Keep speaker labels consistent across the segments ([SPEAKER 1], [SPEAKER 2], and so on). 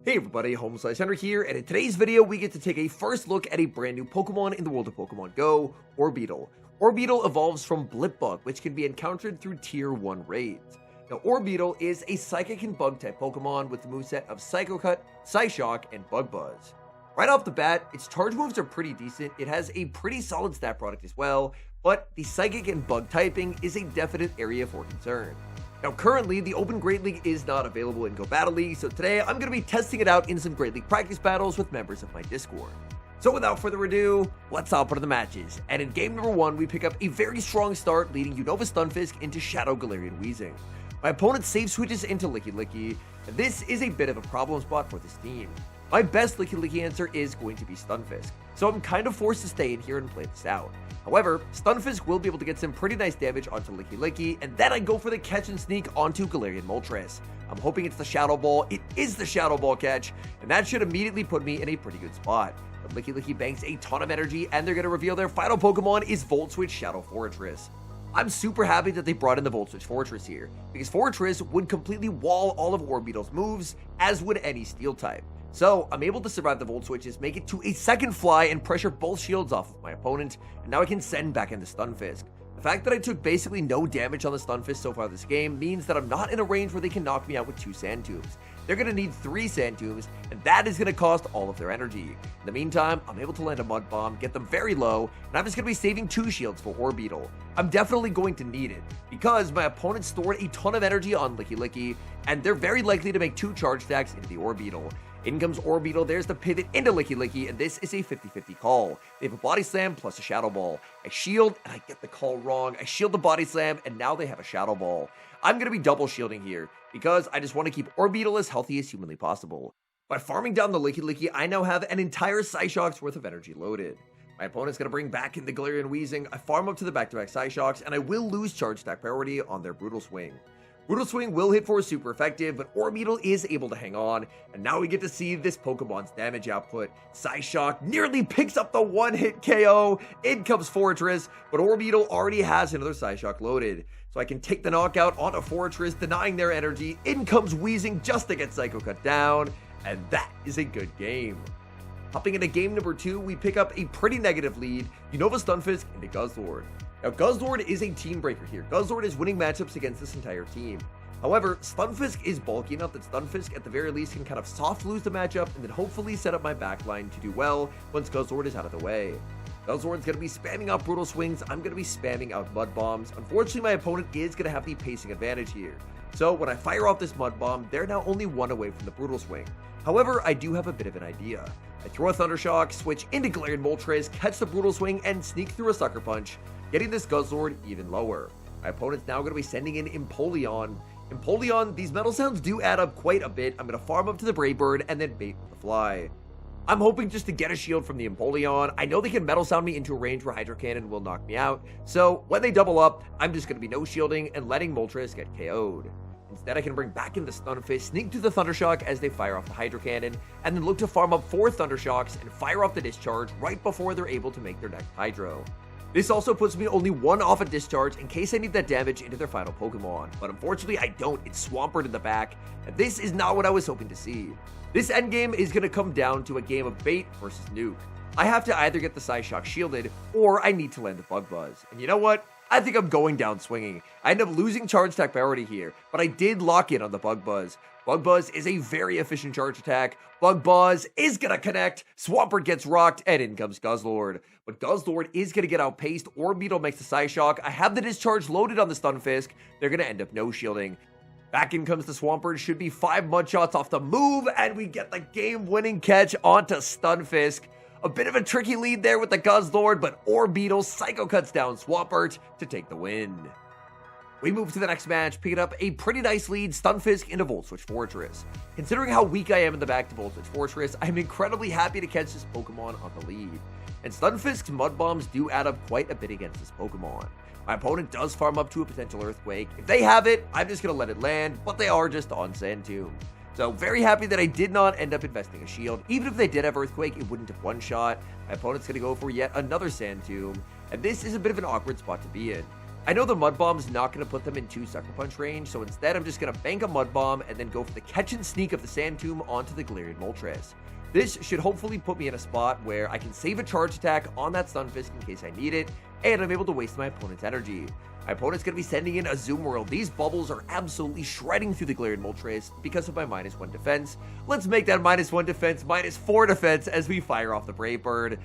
[SPEAKER 1] Hey everybody, HomeSliceHenry here, and in today's video we get to take a first look at a brand new Pokemon in the world of Pokemon Go, Orbeetle. Orbeetle evolves from Blipbug, which can be encountered through Tier 1 raids. Now Orbeetle is a Psychic and Bug type Pokemon with the moveset of Psycho Cut, Psyshock, and Bug Buzz. Right off the bat, its charge moves are pretty decent, it has a pretty solid stat product as well, but the Psychic and Bug typing is a definite area for concern. Now currently, the Open Great League is not available in Go Battle League, so today I'm going to be testing it out in some Great League practice battles with members of my Discord. So without further ado, let's hop into the matches, and in game number 1 we pick up a very strong start leading Unova Stunfisk into Shadow Galarian Weezing. My opponent safe switches into Licky Licky, and this is a bit of a problem spot for this team. My best Licky Licky answer is going to be Stunfisk, so I'm kind of forced to stay in here and play this out. However, Stunfisk will be able to get some pretty nice damage onto Licky Licky, and then I go for the catch and sneak onto Galarian Moltres. I'm hoping it's the Shadow Ball. It is the Shadow Ball catch, and that should immediately put me in a pretty good spot. But Licky Licky banks a ton of energy, and they're going to reveal their final Pokemon is Volt Switch Shadow Fortress. I'm super happy that they brought in the Volt Switch Fortress here, because Fortress would completely wall all of Orbeetle's moves, as would any Steel type. So, I'm able to survive the Volt Switches, make it to a second fly, and pressure both shields off of my opponent, and now I can send back into Stunfisk. The fact that I took basically no damage on the Stunfisk so far this game means that I'm not in a range where they can knock me out with 2 Sand Tombs. They're going to need 3 Sand Tombs, and that is going to cost all of their energy. In the meantime, I'm able to land a Mud Bomb, get them very low, and I'm just going to be saving 2 shields for Orbeetle. I'm definitely going to need it, because my opponent stored a ton of energy on Licky Licky, and they're very likely to make 2 charge stacks into the Orbeetle. In comes Orbeetle, there's the pivot into Licky Licky, and this is a 50-50 call. They have a Body Slam plus a Shadow Ball. I shield, and I get the call wrong. I shield the Body Slam, and now they have a Shadow Ball. I'm going to be double shielding here, because I just want to keep Orbeetle as healthy as humanly possible. By farming down the Licky Licky, I now have an entire Psyshock's worth of energy loaded. My opponent's going to bring back in the Galarian Weezing. I farm up to the back-to-back Psyshocks, and I will lose charge stack priority on their Brutal Swing. Brutal Swing will hit for super effective, but Orbeetle is able to hang on, and now we get to see this Pokemon's damage output. Psyshock nearly picks up the one-hit KO, in comes Fortress, but Orbeetle already has another Psyshock loaded. So I can take the knockout on a Fortress, denying their energy, in comes Weezing just to get Psycho Cut down, and that is a good game. Hopping into game number 2, we pick up a pretty negative lead, Unova Stunfisk into Guzzlord. Now, Guzzlord is a team breaker here. Guzzlord is winning matchups against this entire team. However, Stunfisk is bulky enough that Stunfisk at the very least can kind of soft lose the matchup and then hopefully set up my backline to do well once Guzzlord is out of the way. Guzzlord's going to be spamming out Brutal Swings. I'm going to be spamming out Mud Bombs. Unfortunately, my opponent is going to have the pacing advantage here. So when I fire off this Mud Bomb, they're now only 1 away from the Brutal Swing. However, I do have a bit of an idea. I throw a Thunder Shock, switch into Galarian Moltres, catch the Brutal Swing, and sneak through a Sucker Punch, getting this Guzzlord even lower. My opponent's now going to be sending in Empoleon. Empoleon, these metal sounds do add up quite a bit. I'm going to farm up to the Brave Bird and then bait the Fly. I'm hoping just to get a shield from the Empoleon. I know they can Metal Sound me into a range where Hydro Cannon will knock me out, so when they double up, I'm just going to be no shielding and letting Moltres get KO'd. Instead, I can bring back in the Stunfisk, sneak through the Thunder Shock as they fire off the Hydro Cannon, and then look to farm up 4 Thunder Shocks and fire off the Discharge right before they're able to make their next Hydro. This also puts me only 1 off a Discharge in case I need that damage into their final Pokemon, but unfortunately I don't. It's Swampert in the back, and this is not what I was hoping to see. This endgame is going to come down to a game of bait versus nuke. I have to either get the Psyshock shielded, or I need to land the Bug Buzz. And you know what? I think I'm going down swinging. I end up losing charge attack priority here, but I did lock in on the Bug Buzz. Bug Buzz is a very efficient charge attack. Bug Buzz is going to connect. Swampert gets rocked, and in comes Guzzlord. But Guzzlord is going to get outpaced. Orbeetle makes the Psyshock. I have the Discharge loaded on the Stunfisk. They're going to end up no shielding. Back in comes the Swampert. Should be 5 mud shots off the move, and we get the game-winning catch onto Stunfisk. A bit of a tricky lead there with the Guzzlord, but Orbeetle Psycho cuts down Swampert to take the win. We move to the next match, picking up a pretty nice lead, Stunfisk into Volt Switch Fortress. Considering how weak I am in the back to Volt Switch Fortress, I'm incredibly happy to catch this Pokemon on the lead. And Stunfisk's Mud Bombs do add up quite a bit against this Pokemon. My opponent does farm up to a potential Earthquake. If they have it, I'm just going to let it land, but they are just on Sand Tomb. So very happy that I did not end up investing a shield. Even if they did have Earthquake, it wouldn't have one shot. My opponent's going to go for yet another Sand Tomb, and this is a bit of an awkward spot to be in. I know the Mud Bomb's not going to put them in 2 Sucker Punch range, so instead I'm just going to bank a Mud Bomb and then go for the catch and sneak of the Sand Tomb onto the Galarian Moltres. This should hopefully put me in a spot where I can save a charge attack on that Stunfisk in case I need it, and I'm able to waste my opponent's energy. My opponent's going to be sending in a Zoom World. These bubbles are absolutely shredding through the Galarian Moltres because of my -1 defense. Let's make that -1 defense -4 defense as we fire off the Brave Bird.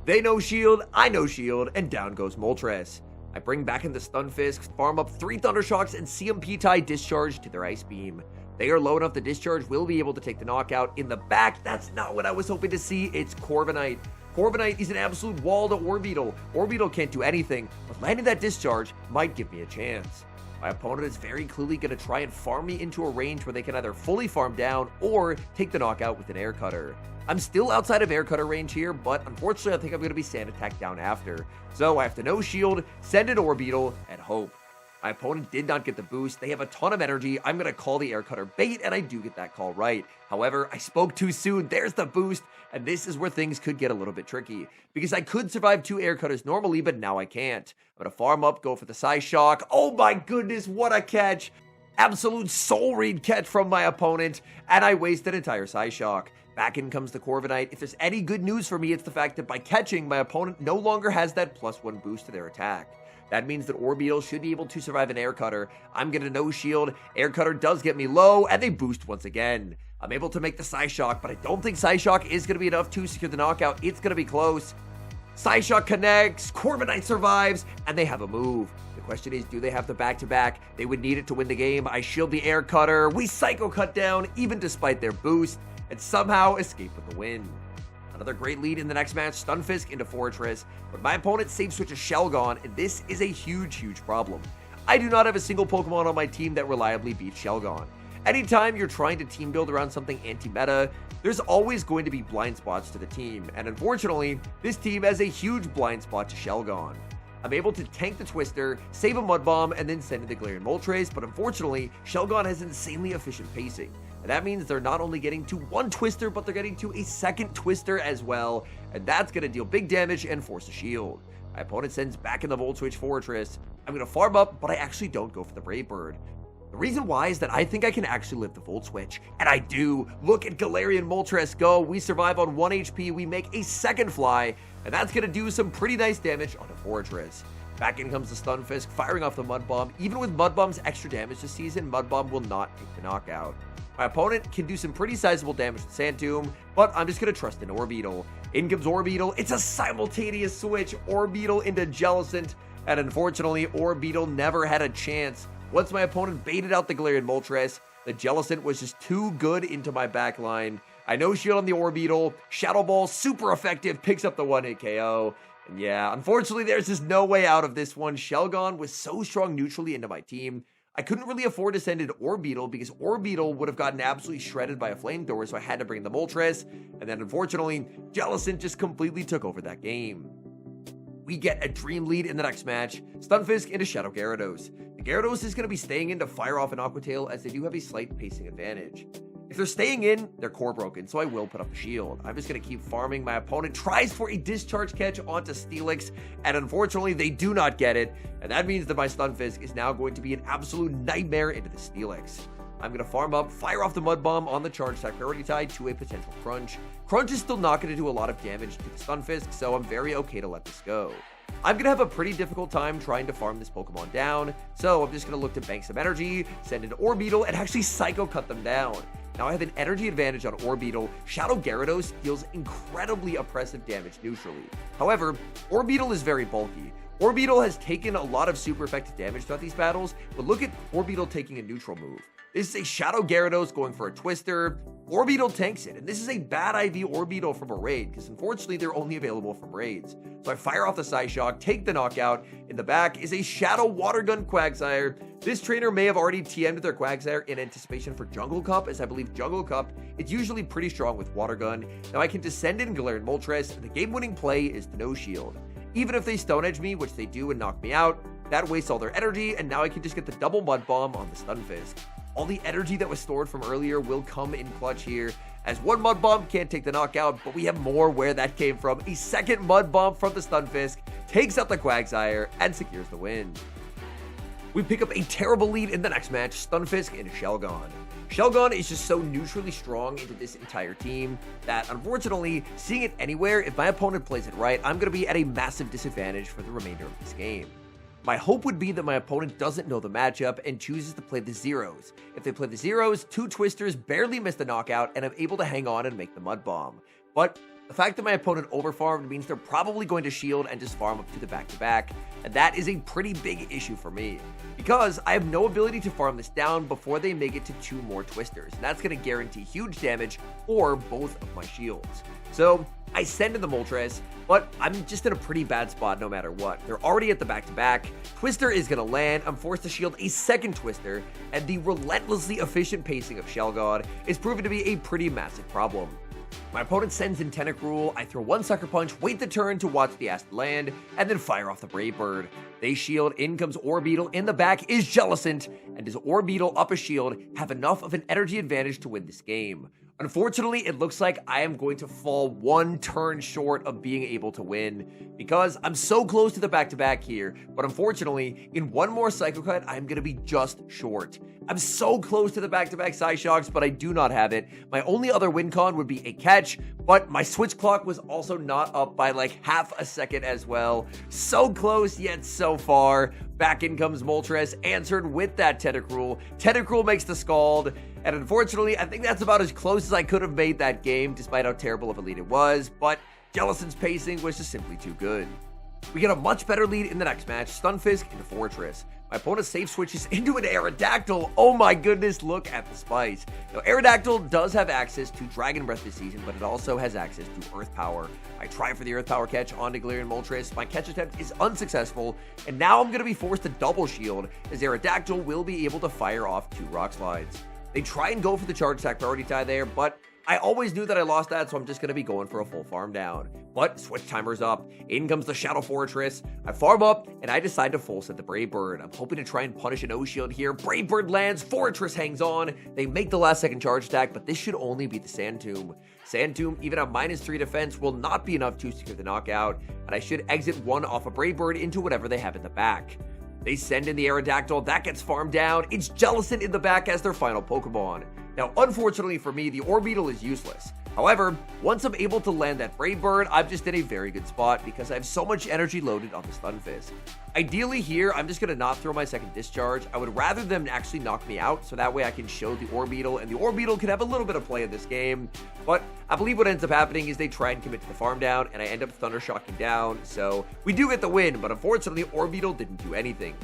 [SPEAKER 1] They no shield, I no shield, and down goes Moltres. I bring back in the Stunfisk, farm up 3 Thunder Shocks, and CMP tie discharge to their Ice Beam. They are low enough the discharge will be able to take the knockout. In the back, that's not what I was hoping to see. It's Corviknight. Corviknight is an absolute wall to Orbeetle. Orbeetle can't do anything, but landing that discharge might give me a chance. My opponent is very clearly going to try and farm me into a range where they can either fully farm down or take the knockout with an Air Cutter. I'm still outside of Air Cutter range here, but unfortunately I think I'm going to be Sand Attack down after. So I have to no shield, send an Orbeetle, and hope. My opponent did not get the boost. They have a ton of energy. I'm going to call the Air Cutter bait, and I do get that call right. However, I spoke too soon. There's the boost, and this is where things could get a little bit tricky. Because I could survive 2 Air Cutters normally, but now I can't. I'm going to farm up, go for the Psyshock. Oh my goodness, what a catch! Absolute soul read catch from my opponent, and I waste an entire Psyshock. Back in comes the Corviknight. If there's any good news for me, it's the fact that by catching, my opponent no longer has that +1 boost to their attack. That means that Orbeetle should be able to survive an Air Cutter. I'm going to no shield. Air Cutter does get me low, and they boost once again. I'm able to make the Psyshock, but I don't think Psyshock is going to be enough to secure the knockout. It's going to be close. Psyshock connects, Corviknight survives, and they have a move. The question is, do they have the back-to-back? They would need it to win the game. I shield the Air Cutter. We Psycho Cut down, even despite their boost, and somehow escape with the win. Another great lead in the next match, Stunfisk into Fortress, but my opponent safe switches Shelgon, and this is a huge problem. I do not have a single Pokemon on my team that reliably beats Shelgon. Anytime you're trying to team build around something anti-meta, there's always going to be blind spots to the team, and unfortunately, this team has a huge blind spot to Shelgon. I'm able to tank the Twister, save a Mud Bomb, and then send in the Galarian Moltres, but unfortunately, Shelgon has insanely efficient pacing. And that means they're not only getting to 1 Twister, but they're getting to a 2nd Twister as well, and that's going to deal big damage and force a shield. My opponent sends back in the Volt Switch Fortress. I'm going to farm up, but I actually don't go for the Brave Bird. The reason why is that I think I can actually live the Volt Switch, and I do. Look at Galarian Moltres go. We survive on 1 HP. We make a 2nd fly, and that's going to do some pretty nice damage on a Fortress. Back in comes the Stunfisk, firing off the Mud Bomb. Even with Mud Bomb's extra damage this season, Mud Bomb will not take the knockout. My opponent can do some pretty sizable damage to Sand Tomb, but I'm just going to trust in Orbeetle. In comes Orbeetle. It's a simultaneous switch. Orbeetle into Jellicent, and unfortunately, Orbeetle never had a chance. Once my opponent baited out the Galarian Moltres, the Jellicent was just too good into my backline. I no shield on the Orbeetle. Shadow Ball, super effective, picks up the 1-hit KO. And yeah, unfortunately, there's just no way out of this one. Shelgon was so strong neutrally into my team. I couldn't really afford to send in Orbeetle because Orbeetle would have gotten absolutely shredded by a flamethrower, so I had to bring the Moltres, and then unfortunately, Jellicent just completely took over that game. We get a dream lead in the next match, Stunfisk into Shadow Gyarados. The Gyarados is going to be staying in to fire off an Aqua Tail as they do have a slight pacing advantage. If they're staying in, they're core broken, so I will put up the shield. I'm just going to keep farming. My opponent tries for a discharge catch onto Steelix, and unfortunately, they do not get it. And that means that my Stunfisk is now going to be an absolute nightmare into the Steelix. I'm going to farm up, fire off the Mud Bomb on the charge type priority tie to a potential Crunch. Crunch is still not going to do a lot of damage to the Stunfisk, so I'm very okay to let this go. I'm going to have a pretty difficult time trying to farm this Pokemon down, so I'm just going to look to bank some energy, send in Orbeetle, and actually Psycho Cut them down. Now I have an energy advantage on Orbeetle. Shadow Gyarados deals incredibly oppressive damage neutrally. However, Orbeetle is very bulky. Orbeetle has taken a lot of super effective damage throughout these battles, but look at Orbeetle taking a neutral move. This is a Shadow Gyarados going for a Twister. Orbeetle tanks it, and this is a bad IV Orbeetle from a raid, because unfortunately they're only available from raids. So I fire off the Psyshock, take the knockout. In the back is a Shadow Water Gun Quagsire. This trainer may have already TM'd their Quagsire in anticipation for Jungle Cup, as I believe Jungle Cup is usually pretty strong with Water Gun. Now I can descend in Galarian Moltres, and the game-winning play is to no shield. Even if they Stone Edge me, which they do and knock me out, that wastes all their energy, and now I can just get the double Mud Bomb on the Stunfisk. All the energy that was stored from earlier will come in clutch here, as 1 Mud Bomb can't take the knockout, but we have more where that came from. A 2nd Mud Bomb from the Stunfisk takes out the Quagsire and secures the win. We pick up a terrible lead in the next match, Stunfisk into Shelgon. Shelgon is just so neutrally strong into this entire team that, unfortunately, seeing it anywhere, if my opponent plays it right, I'm going to be at a massive disadvantage for the remainder of this game. My hope would be that my opponent doesn't know the matchup and chooses to play the zeros. If they play the zeros, 2 twisters barely miss the knockout and I'm able to hang on and make the mud bomb. But the fact that my opponent overfarmed means they're probably going to shield and just farm up to the back-to-back, and that is a pretty big issue for me, because I have no ability to farm this down before they make it to 2 more twisters, and that's going to guarantee huge damage for both of my shields. So I send in the Moltres, but I'm just in a pretty bad spot no matter what. They're already at the back-to-back, Twister is going to land, I'm forced to shield a second Twister, and the relentlessly efficient pacing of Shelgon is proven to be a pretty massive problem. My opponent sends in Tentacruel, I throw 1 Sucker Punch, wait the turn to watch the Acid land, and then fire off the Brave Bird. They shield, in comes Orbeetle, in the back is Jellicent, and does Orbeetle up a shield have enough of an energy advantage to win this game? Unfortunately, it looks like I am going to fall 1 turn short of being able to win, because I'm so close to the back-to-back here, but unfortunately, in 1 more Psycho Cut, I'm going to be just short. I'm so close to the back-to-back Psyshocks, but I do not have it. My only other win con would be a catch, but my switch clock was also not up by like half a second as well. So close, yet so far. Back in comes Moltres, answered with that Tentacruel. Tentacruel makes the Scald, and unfortunately, I think that's about as close as I could have made that game, despite how terrible of a lead it was, but Jellicent's pacing was just simply too good. We get a much better lead in the next match, Stunfisk into Fortress. My opponent safe switches into an Aerodactyl. Oh my goodness, look at the spice. Now, Aerodactyl does have access to Dragon Breath this season, but it also has access to Earth Power. I try for the Earth Power catch onto Galarian Moltres. My catch attempt is unsuccessful, and now I'm going to be forced to double shield, as Aerodactyl will be able to fire off 2 Rock Slides. They try and go for the charge attack priority tie there, but I always knew that I lost that, so I'm just going to be going for a full farm down. But switch timer's up. In comes the Shadow Fortress. I farm up, and I decide to full set the Brave Bird. I'm hoping to try and punish an O-Shield here. Brave Bird lands. Fortress hangs on. They make the last second charge attack, but this should only be the Sand Tomb. Sand Tomb, even at -3 defense, will not be enough to secure the knockout, and I should exit 1 off a Brave Bird into whatever they have in the back. They send in the Aerodactyl. That gets farmed down. It's Jellicent in the back as their final Pokemon. Now, unfortunately for me, the Orbeetle is useless. However, once I'm able to land that Brave Bird, I'm just in a very good spot because I have so much energy loaded on the Stunfisk. Ideally here, I'm just going to not throw my second discharge. I would rather them actually knock me out, so that way I can show the Orbeetle, and the Orbeetle can have a little bit of play in this game. But I believe what ends up happening is they try and commit to the farm down, and I end up Thunder Shocking down. So we do get the win, but unfortunately, Orbeetle didn't do anything.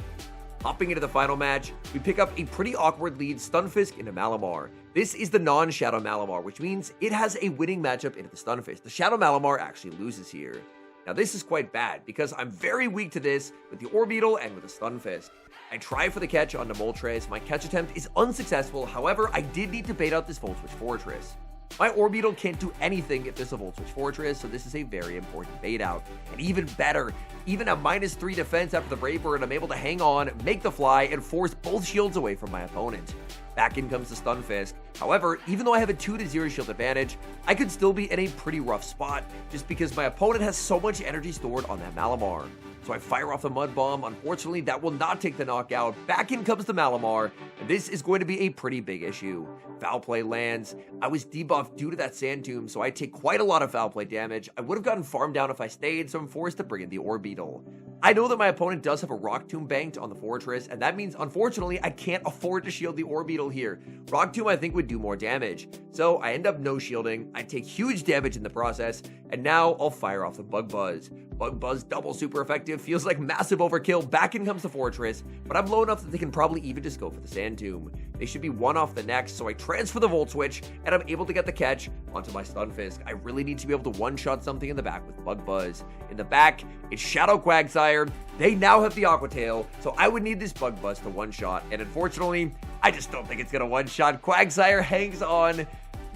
[SPEAKER 1] Hopping into the final match, we pick up a pretty awkward lead, Stunfisk into Malamar. This is the non-Shadow Malamar, which means it has a winning matchup into the Stunfisk. The Shadow Malamar actually loses here. Now this is quite bad, because I'm very weak to this with the Orbeetle and with the Stunfisk. I try for the catch onto Moltres. My catch attempt is unsuccessful, however, I did need to bait out this Volt Switch Fortress. My Orbeetle can't do anything if there's a Volt Switch Fortress, so this is a very important bait out. And even better, even at -3 defense after the Brave Bird, I'm able to hang on, make the fly, and force both shields away from my opponent. Back in comes the Stunfisk. However, even though I have a 2-0 shield advantage, I could still be in a pretty rough spot, just because my opponent has so much energy stored on that Malamar. So I fire off the Mud Bomb. Unfortunately, that will not take the knockout. Back in comes the Malamar, and this is going to be a pretty big issue. Foul Play lands. I was debuffed due to that Sand Tomb, so I take quite a lot of Foul Play damage. I would have gotten farmed down if I stayed, so I'm forced to bring in the Orbeetle. I know that my opponent does have a Rock Tomb banked on the Fortress, and that means, unfortunately, I can't afford to shield the Orbeetle here. Rock Tomb, I think, would do more damage. So I end up no-shielding, I take huge damage in the process, and now I'll fire off the Bug Buzz. Bug Buzz double super effective, feels like massive overkill. Back in comes the Fortress, but I'm low enough that they can probably even just go for the Sand Tomb. They should be 1 off the next, so I transfer the Volt Switch, and I'm able to get the catch onto my Stunfisk. I really need to be able to one-shot something in the back with Bug Buzz. In the back, it's Shadow Quagsire. They now have the Aqua Tail, so I would need this Bug Buzz to one-shot, and unfortunately, I just don't think it's going to one-shot. Quagsire hangs on.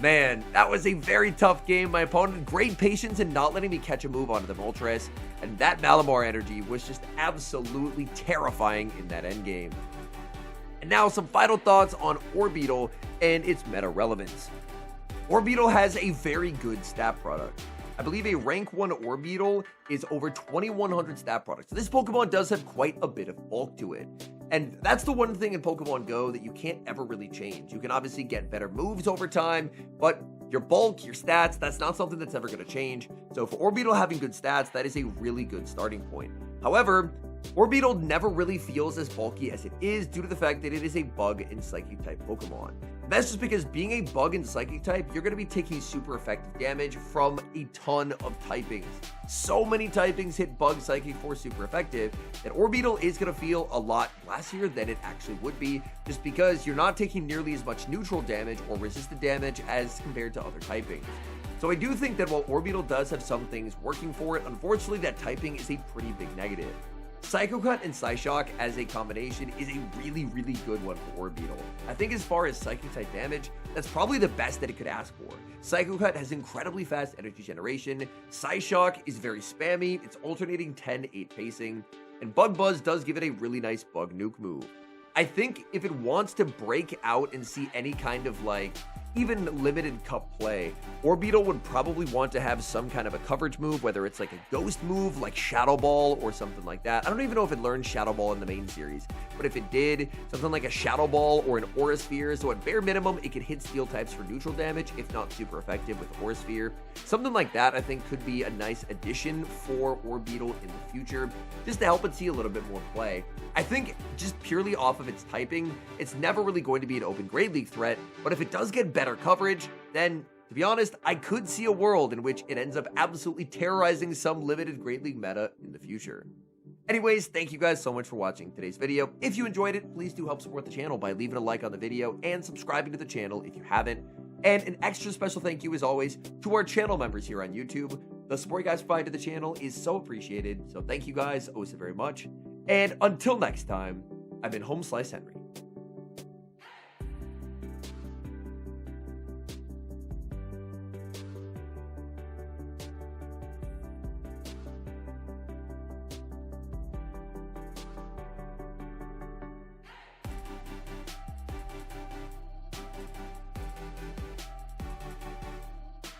[SPEAKER 1] Man, that was a very tough game. My opponent, great patience in not letting me catch a move onto the Moltres, and that Malamar energy was just absolutely terrifying in that endgame. And now some final thoughts on Orbeetle and its meta relevance. Orbeetle has a very good stat product. I believe a rank 1 Orbeetle is over 2100 stat products. So this Pokemon does have quite a bit of bulk to it. And that's the one thing in Pokemon Go that you can't ever really change. You can obviously get better moves over time, but your bulk, your stats, that's not something that's ever going to change. So for Orbeetle having good stats, that is a really good starting point. However, Orbeetle never really feels as bulky as it is due to the fact that it is a bug and psychic type Pokemon. That's just because being a bug and psychic type, you're going to be taking super effective damage from a ton of typings. So many typings hit bug psychic for super effective that Orbeetle is going to feel a lot classier than it actually would be, just because you're not taking nearly as much neutral damage or resisted damage as compared to other typings. So I do think that while Orbeetle does have some things working for it, unfortunately that typing is a pretty big negative. Psycho Cut and Psyshock as a combination is a really good one for Orbeetle. I think as far as Psychic type damage, that's probably the best that it could ask for. Psycho Cut has incredibly fast energy generation, Psyshock is very spammy, it's alternating 10-8 pacing, and Bug Buzz does give it a really nice bug nuke move. I think if it wants to break out and see any kind of even limited cup play, Orbeetle would probably want to have some kind of a coverage move, whether it's like a ghost move like Shadow Ball or something like that. I don't even know if it learned Shadow Ball in the main series, but if it did, something like a Shadow Ball or an Aura Sphere, so at bare minimum, it could hit steel types for neutral damage, if not super effective with Aura Sphere. Something like that I think could be a nice addition for Orbeetle in the future, just to help it see a little bit more play. I think just purely off of its typing, it's never really going to be an open Great League threat, but if it does get better coverage, then to be honest, I could see a world in which it ends up absolutely terrorizing some limited Great League meta in the future. Anyways, thank you guys so much for watching today's video. If you enjoyed it, please do help support the channel by leaving a like on the video and subscribing to the channel if you haven't. And an extra special thank you, as always, to our channel members here on YouTube. The support you guys provide to the channel is so appreciated, so thank you guys oh so very much. And until next time, I've been HomeSliceHenry.